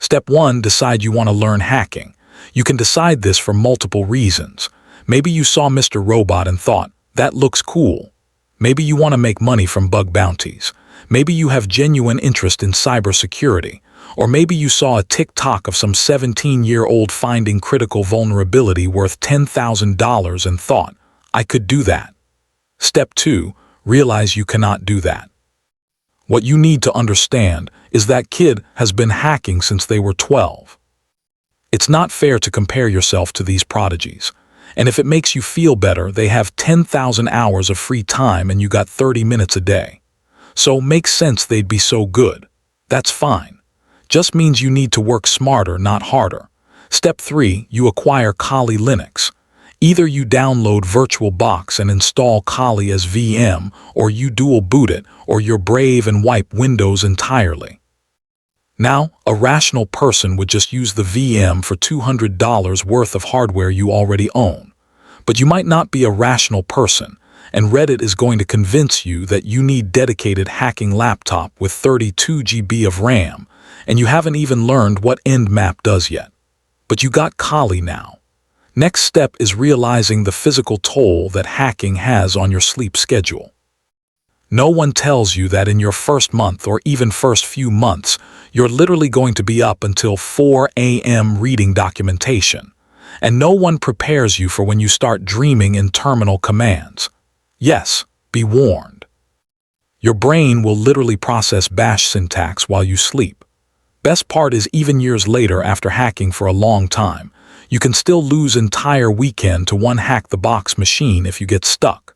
Step 1. Decide you want to learn hacking. You can decide this for multiple reasons. Maybe you saw Mr. Robot and thought, that looks cool. Maybe you want to make money from bug bounties. Maybe you have genuine interest in cybersecurity. Or maybe you saw a TikTok of some 17-year-old finding critical vulnerability worth $10,000 and thought, I could do that. Step 2. Realize you cannot do that. What you need to understand is that kid has been hacking since they were 12. It's not fair to compare yourself to these prodigies. And if it makes you feel better, they have 10,000 hours of free time and you got 30 minutes a day. So makes sense they'd be so good. That's fine. Just means you need to work smarter, not harder. Step 3. You acquire Kali Linux. Either you download VirtualBox and install Kali as VM, or you dual boot it, or you're brave and wipe Windows entirely. Now, a rational person would just use the VM for $200 worth of hardware you already own. But you might not be a rational person, and Reddit is going to convince you that you need dedicated hacking laptop with 32 GB of RAM, and you haven't even learned what Nmap does yet. But you got Kali now. Next step is realizing the physical toll that hacking has on your sleep schedule. No one tells you that in your first month or even first few months, you're literally going to be up until 4 a.m. reading documentation. And no one prepares you for when you start dreaming in terminal commands. Yes, be warned. Your brain will literally process bash syntax while you sleep. Best part is even years later after hacking for a long time, you can still lose entire weekend to one hack-the-box machine if you get stuck.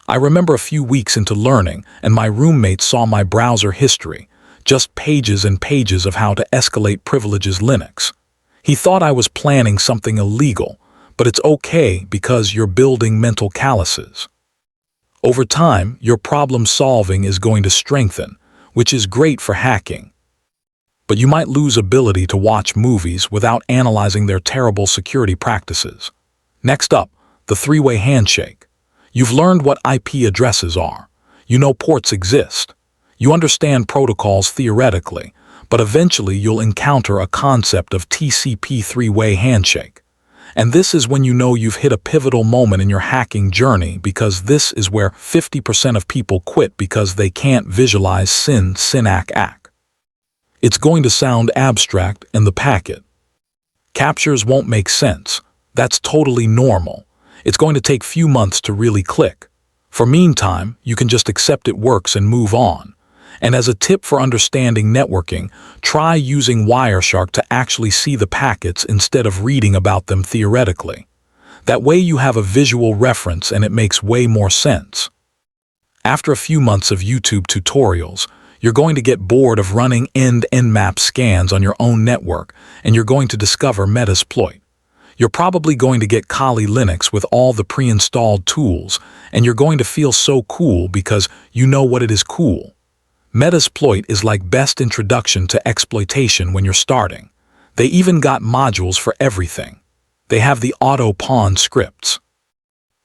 I remember a few weeks into learning and my roommate saw my browser history, just pages and pages of how to escalate privileges Linux. He thought I was planning something illegal, but it's okay because you're building mental calluses. Over time, your problem solving is going to strengthen, which is great for hacking. But you might lose ability to watch movies without analyzing their terrible security practices. Next up, the three-way handshake. You've learned what IP addresses are. You know ports exist. You understand protocols theoretically, but eventually you'll encounter a concept of TCP three-way handshake. And this is when you know you've hit a pivotal moment in your hacking journey, because this is where 50% of people quit because they can't visualize SYN-ACK. It's going to sound abstract in the packet. Captures won't make sense. That's totally normal. It's going to take few months to really click. For meantime, you can just accept it works and move on. And as a tip for understanding networking, try using Wireshark to actually see the packets instead of reading about them theoretically. That way you have a visual reference and it makes way more sense. After a few months of YouTube tutorials, you're going to get bored of running Nmap scans on your own network, and you're going to discover Metasploit. You're probably going to get Kali Linux with all the pre-installed tools, and you're going to feel so cool because you know what it is cool. Metasploit is like best introduction to exploitation when you're starting. They even got modules for everything. They have the auto-pawn scripts.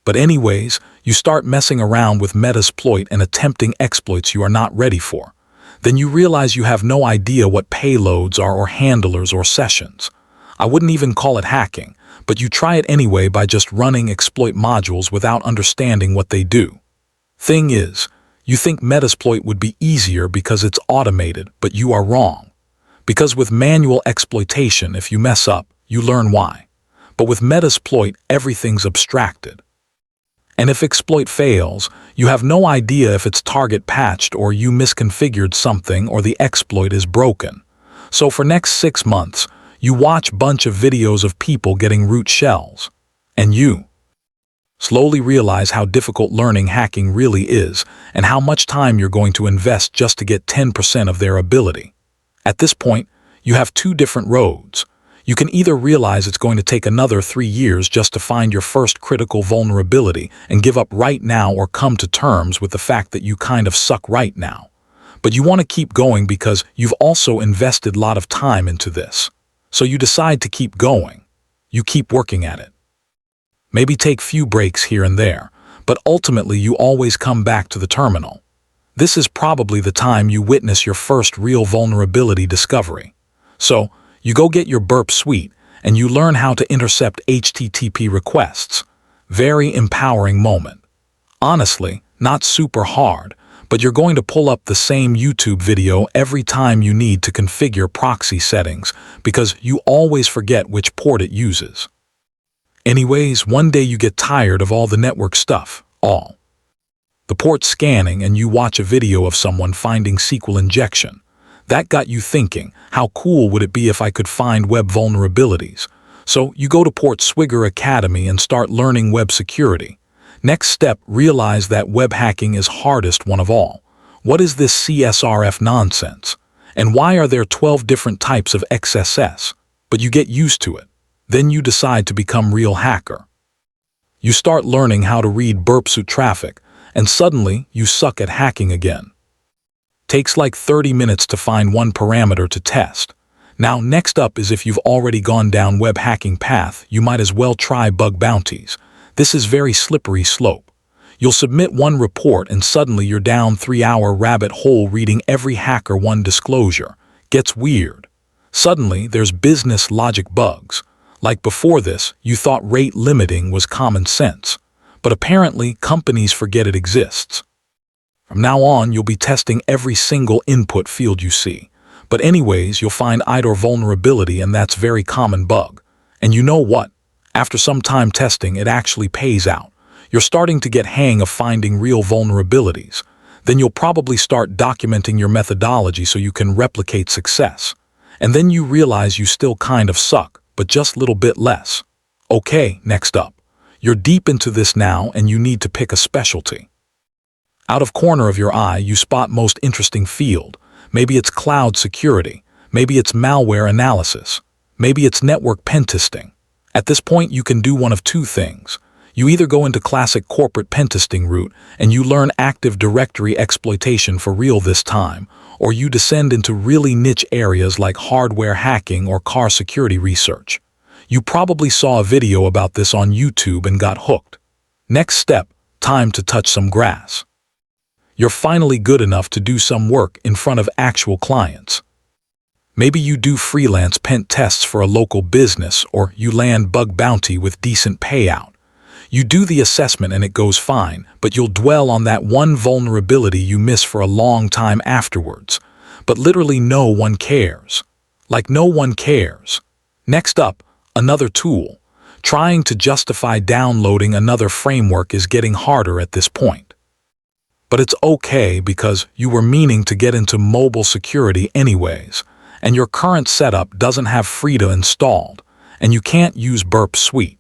But anyways, you start messing around with Metasploit and attempting exploits you are not ready for. Then you realize you have no idea what payloads are or handlers or sessions. I wouldn't even call it hacking, but you try it anyway by just running exploit modules without understanding what they do. Thing is, you think Metasploit would be easier because it's automated, but you are wrong. Because with manual exploitation, if you mess up, you learn why. But with Metasploit, everything's abstracted. And if exploit fails, you have no idea if it's target patched or you misconfigured something or the exploit is broken. So for next 6 months, you watch bunch of videos of people getting root shells. And you slowly realize how difficult learning hacking really is and how much time you're going to invest just to get 10% of their ability. At this point, you have two different roads. You can either realize it's going to take another 3 years just to find your first critical vulnerability and give up right now, or come to terms with the fact that you kind of suck right now. But you want to keep going because you've also invested a lot of time into this. So you decide to keep going. You keep working at it. Maybe take few breaks here and there, but ultimately you always come back to the terminal. This is probably the time you witness your first real vulnerability discovery. So, You go get your burp suite, and you learn how to intercept HTTP requests. Very empowering moment. Honestly, not super hard, but you're going to pull up the same YouTube video every time you need to configure proxy settings because you always forget which port it uses. Anyways, one day you get tired of all the network stuff, the port scanning, and you watch a video of someone finding SQL injection. That got you thinking, how cool would it be if I could find web vulnerabilities? So you go to Port Swigger Academy and start learning web security. Next step, realize that web hacking is hardest one of all. What is this CSRF nonsense? And why are there 12 different types of XSS? But you get used to it. Then you decide to become real hacker. You start learning how to read burp suite traffic, and suddenly you suck at hacking again. Takes like 30 minutes to find one parameter to test. Now, next up is if you've already gone down web hacking path, you might as well try bug bounties. This is very slippery slope. You'll submit one report and suddenly you're down 3-hour rabbit hole reading every HackerOne disclosure. Gets weird. Suddenly, there's business logic bugs. Like before this, you thought rate limiting was common sense. But apparently, companies forget it exists. From now on, you'll be testing every single input field you see. But anyways, you'll find IDOR vulnerability, and that's very common bug. And you know what? After some time testing, it actually pays out. You're starting to get hang of finding real vulnerabilities. Then you'll probably start documenting your methodology so you can replicate success. And then you realize you still kind of suck, but just a little bit less. Okay, next up. You're deep into this now and you need to pick a specialty. Out of corner of your eye, you spot most interesting field. Maybe it's cloud security. Maybe it's malware analysis. Maybe it's network pen testing. At this point, you can do one of two things. You either go into classic corporate pen testing route and you learn Active Directory exploitation for real this time, or you descend into really niche areas like hardware hacking or car security research. You probably saw a video about this on YouTube and got hooked. Next step, time to touch some grass. You're finally good enough to do some work in front of actual clients. Maybe you do freelance pen tests for a local business, or you land bug bounty with decent payout. You do the assessment and it goes fine, but you'll dwell on that one vulnerability you miss for a long time afterwards. But literally no one cares. Like no one cares. Next up, another tool. Trying to justify downloading another framework is getting harder at this point. But it's okay because you were meaning to get into mobile security anyways, and your current setup doesn't have Frida installed, and you can't use Burp Suite.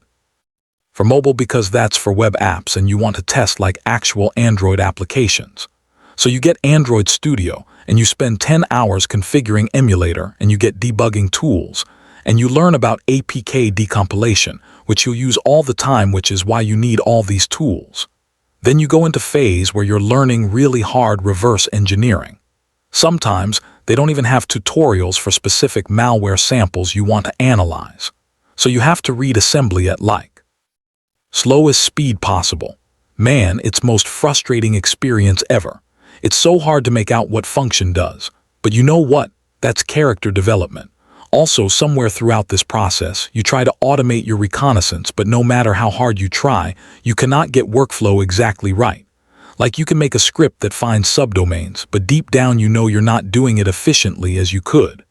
For mobile because that's for web apps and you want to test like actual Android applications. So you get Android Studio and you spend 10 hours configuring emulator and you get debugging tools, and you learn about APK decompilation, which you'll use all the time, which is why you need all these tools. Then you go into phase where you're learning really hard reverse engineering. Sometimes they don't even have tutorials for specific malware samples you want to analyze. So you have to read assembly at like slowest speed possible. Man, it's most frustrating experience ever. It's so hard to make out what function does. But you know what? That's character development. Also, somewhere throughout this process, you try to automate your reconnaissance, but no matter how hard you try, you cannot get workflow exactly right. Like you can make a script that finds subdomains, but deep down you know you're not doing it efficiently as you could.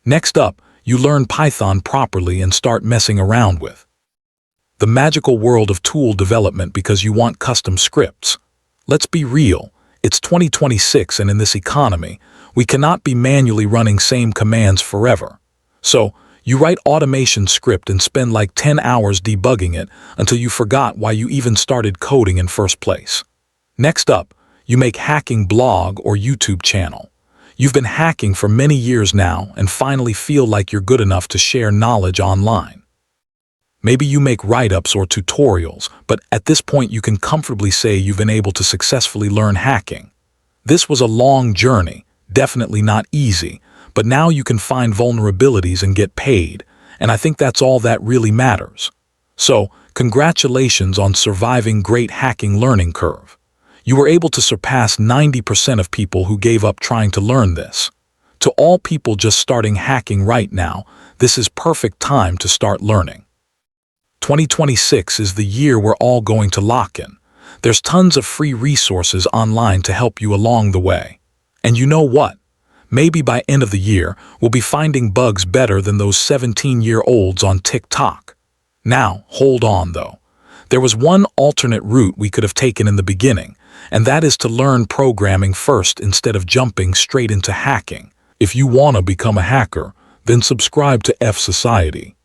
Next up, you learn Python properly and start messing around with the magical world of tool development because you want custom scripts. Let's be real, it's 2026 and in this economy, we cannot be manually running same commands forever. So, you write automation script and spend like 10 hours debugging it until you forgot why you even started coding in first place. Next up, you make hacking blog or YouTube channel. You've been hacking for many years now and finally feel like you're good enough to share knowledge online. Maybe you make write-ups or tutorials, but at this point you can comfortably say you've been able to successfully learn hacking. This was a long journey, definitely not easy, but now you can find vulnerabilities and get paid, and I think that's all that really matters. So, congratulations on surviving great hacking learning curve. You were able to surpass 90% of people who gave up trying to learn this. To all people just starting hacking right now, this is perfect time to start learning. 2026 is the year we're all going to lock in. There's tons of free resources online to help you along the way. And you know what? Maybe by end of the year, we'll be finding bugs better than those 17-year-olds on TikTok. Now, hold on though. There was one alternate route we could have taken in the beginning, and that is to learn programming first instead of jumping straight into hacking. If you want to become a hacker, then subscribe to F Society.